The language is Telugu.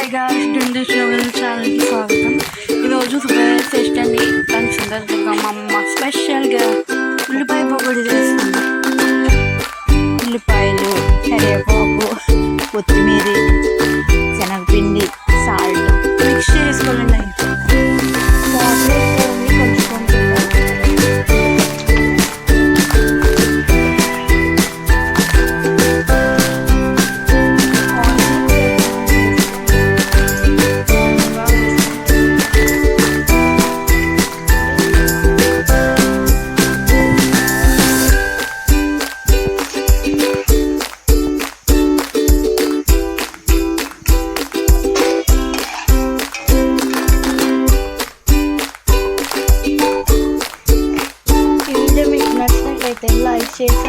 హాయ్ గాయ్స్, డిండిష్ ఛానల్కి స్వాగతం. ఈరోజు సూపర్ టేస్ట్ అండి. దాని సందర్భంగా మా అమ్మ స్పెషల్గా ఉల్లిపాయ పకోడీ చేస్తుంది. ఉల్లిపాయలు, కరివేపాకు, కొత్తిమీర, శనగపిండి, సాల్ట్ మిక్స్ చేసుకోవాలండి. అయితే లైక్ చేసి